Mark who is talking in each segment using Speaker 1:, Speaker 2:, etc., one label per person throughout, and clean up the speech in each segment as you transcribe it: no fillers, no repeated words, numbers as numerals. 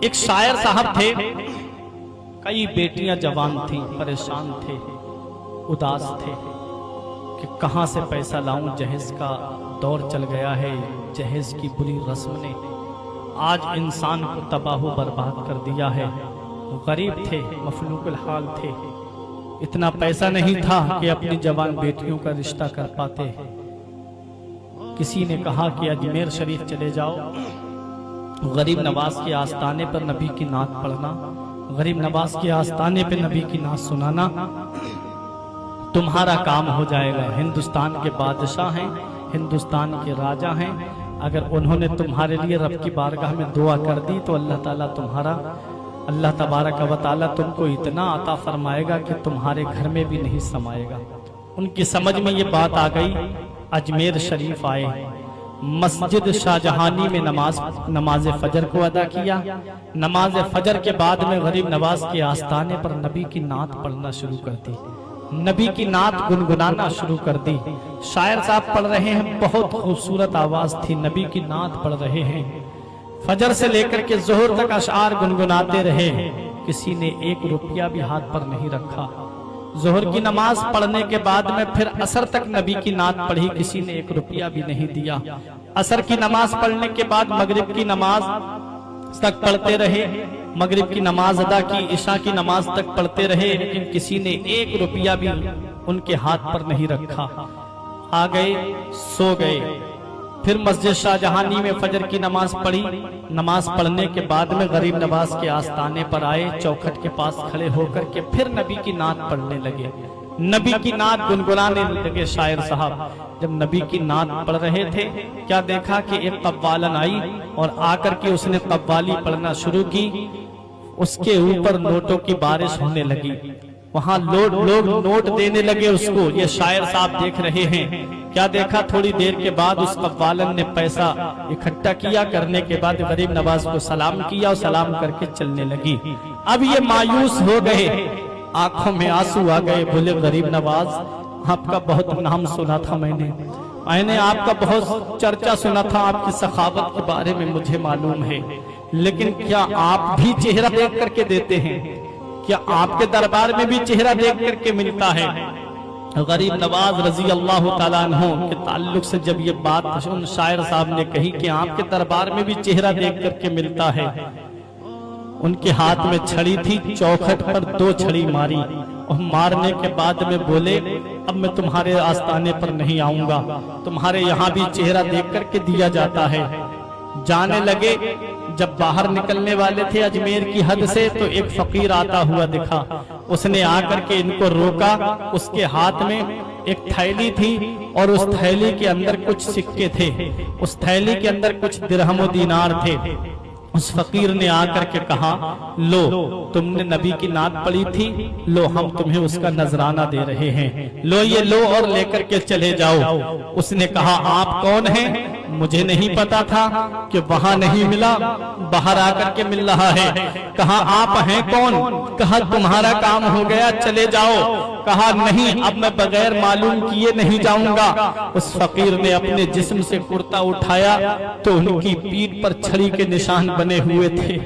Speaker 1: एक शायर साहब थे, कई बेटियां जवान थीं, परेशान थे, उदास थे कि कहां से पैसा लाऊं, जहेज का दौर चल गया है, जहेज की बुरी रस्म ने आज इंसान को तबाह बर्बाद कर दिया है। गरीब थे, मफलूकुल हाल थे, इतना पैसा नहीं था कि अपनी जवान बेटियों का रिश्ता कर पाते। किसी ने कहा कि अजमेर शरीफ चले जाओ, गरीब नवाज के आस्थाने पर नबी की नात पढ़ना, गरीब नवाज के आस्थाने पर नबी की नात सुनाना, तुम्हारा काम हो जाएगा। हिंदुस्तान के बादशाह हैं, हिंदुस्तान के राजा हैं, अगर उन्होंने तुम्हारे लिए रब की बारगाह में दुआ कर दी तो अल्लाह तबारक व तआला तुमको इतना अता फरमाएगा कि तुम्हारे घर में भी नहीं समाएगा। उनकी समझ में ये बात आ गई, अजमेर शरीफ आए, मस्जिद शाहजहानी में नमाज फजर को अदा किया। नमाज फजर के बाद में गरीब नवाज के आस्थाने पर नबी की नात पढ़ना शुरू कर दी, नबी की नात गुनगुनाना शुरू कर दी। शायर साहब पढ़ रहे हैं, बहुत खूबसूरत आवाज थी, नबी की नात पढ़ रहे हैं। फजर से लेकर के जोहर तक अशआर गुनगुनाते रहे, किसी ने 1 रुपया भी हाथ पर नहीं रखा। जोहर की नमाज पढ़ने के बाद में फिर असर तक नबी की नात पढ़ी, किसी ने 1 रुपया भी नहीं दिया। असर की नमाज पढ़ने के बाद मगरिब की नमाज तक पढ़ते रहे, मगरिब की नमाज अदा की, इशा की नमाज तक पढ़ते रहे, लेकिन किसी ने 1 रुपया भी उनके हाथ पर नहीं रखा। आ गए, सो गए। फिर मस्जिद शाहजहानी में फजर की नमाज पढ़ी। नमाज पढ़ने के बाद में गरीब नवाज के आस्थाने पर आए, चौखट के पास खड़े होकर के फिर नबी की नात पढ़ने लगे, नबी की नात गुनगुनाने लगे। शायर साहब जब नबी की नात पढ़ रहे थे, क्या देखा कि एक कव्वालन आई और आकर के उसने कव्वाली पढ़ना शुरू की। उसके ऊपर नोटों की बारिश होने लगी, वहां लोग नोट देने लगे उसको। ये शायर साहब देख रहे हैं। क्या देखा, थोड़ी देर के बाद उस कव्वालन ने पैसा इकट्ठा किया, करने के बाद गरीब नवाज को सलाम किया और सलाम करके चलने लगी। अब ये मायूस हो गए, आंखों में आंसू आ गए, बोले गरीब नवाज आपका बहुत नाम सुना था, मैंने आपका बहुत चर्चा सुना था, आपकी सखावत के बारे में मुझे मालूम है, लेकिन क्या आप भी चेहरा देख करके देते हैं? क्या आपके दरबार में भी चेहरा देख करके मिलता है? गरीब नवाज रजी अल्लाह तआला अन्हु के ताल्लुक से जब ये बात उन शायर साहब ने कही कि आपके दरबार में भी चेहरा देख करके मिलता है, उनके हाथ में छड़ी थी, चौखट पर 2 छड़ी मारी और मारने के बाद में बोले अब मैं तुम्हारे आस्थाने पर नहीं आऊंगा, तुम्हारे यहाँ भी चेहरा देख करके दिया जाता है। जाने लगे। जब बाहर निकलने वाले थे अजमेर की हद से, तो एक फकीर आता हुआ दिखा, उसने आकर के इनको रोका। उसके हाथ में एक थैली थी और उस थैली के अंदर कुछ सिक्के थे, उस थैली के अंदर कुछ दिरहम और दीनार थे। उस फकीर ने आकर के कहा, लो तुमने नबी की नात पढ़ी थी, लो हम तुम्हें उसका नजराना दे रहे हैं, लो ये लो और लेकर के चले जाओ। उसने कहा आप कौन हैं? मुझे नहीं पता था कि वहां नहीं मिला, बाहर आकर के मिल रहा है। कहा आप हैं कौन? कहा तुम्हारा काम हो गया, चले जाओ। कहा नहीं, अब मैं बगैर मालूम किए नहीं जाऊंगा। उस फकीर ने अपने जिस्म से कुर्ता उठाया तो उनकी पीठ पर छड़ी के निशान बने हुए थे।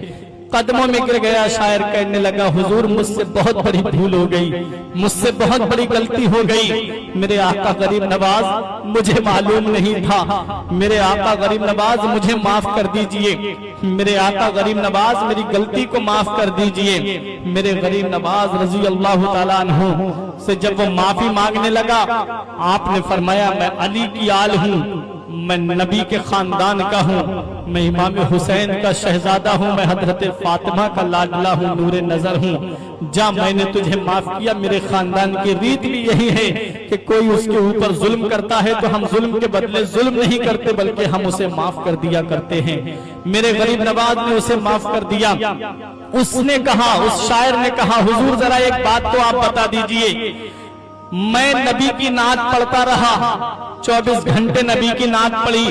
Speaker 1: कदमों में गिर गया। शायर कहने लगा, हुजूर मुझसे बहुत बड़ी भूल हो गई, मुझसे बहुत बड़ी गलती हो गई। मेरे आका गरीब नवाज, मुझे मालूम नहीं था। मेरे आका गरीब नवाज, मुझे माफ कर दीजिए। मेरे आका गरीब नवाज, मेरी गलती को माफ कर दीजिए। मेरे गरीब नवाज रजी अल्लाह तआला अन्हु से जब वो माफी मांगने लगा, आपने फरमाया मैं अली की आल हूँ, मैं नबी के खानदान का हूँ, मैं इमाम हुसैन का शहजादा हूँ, मैं हजरत फातिमा का लाडला हूँ, नूरे नजर हूँ। जा, मैंने तुझे माफ किया। मेरे खानदान की रीत भी यही है कि कोई उसके ऊपर जुल्म करता है तो हम जुल्म के बदले जुल्म नहीं करते, बल्कि हम उसे माफ कर दिया करते हैं। मेरे गरीब नवाज ने उसे माफ कर दिया। उसने कहा, उस शायर ने कहा, हुजूर जरा एक बात तो आप बता दीजिए, मैं नबी की नात पढ़ता रहा, 24 घंटे नबी की नात पढ़ी,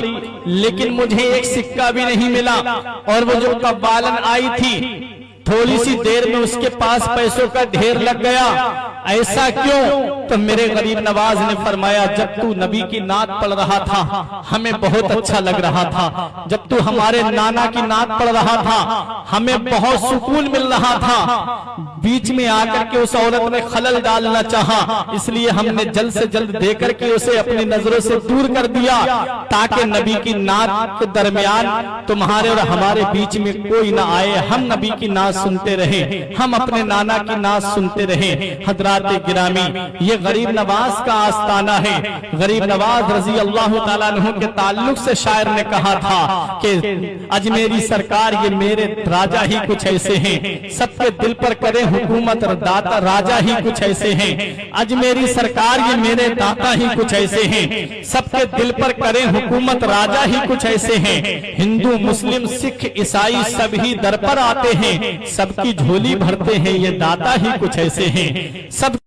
Speaker 1: लेकिन मुझे एक सिक्का भी नहीं मिला। और वो जो कव्वालन आई थी, थोड़ी सी देर में उसके पास पैसों का ढेर लग गया। ऐसा क्यों? तो मेरे गरीब नवाज ने फरमाया, जब तू नबी की नात पढ़ रहा था हमें बहुत अच्छा लग रहा था, जब तू हमारे नाना की नात पढ़ रहा था हमें बहुत सुकून मिल रहा था, बीच में आकर के उस औरत ने खलल डालना चाहा, इसलिए हमने जल्द से जल्द देकर के उसे अपनी नजरों से दूर कर दिया, ताकि नबी की नात के दरमियान तुम्हारे और हमारे बीच में कोई ना आए, हम नबी की नात सुनते रहे, हम अपने नाना की नात सुनते रहे। हजरात गिरामी, ये गरीब नवाज का आस्ताना है। गरीब नवाज रजी अल्लाह ताला अन्हु के ताल्लुक से शायर ने कहा था कि अजमेरी सरकार ये मेरे राजा ही कुछ ऐसे हैं, सबके दिल पर करे हुकूमत दाता राजा ही कुछ ऐसे हैं। अजमेरी सरकार ये मेरे दाता ही कुछ ऐसे हैं, सबके दिल पर करे हुकूमत राजा ही कुछ ऐसे हैं। हिंदू मुस्लिम सिख ईसाई सभी दर पर आते हैं, सबकी झोली भरते हैं, ये दाता ही कुछ ऐसे हैं। सब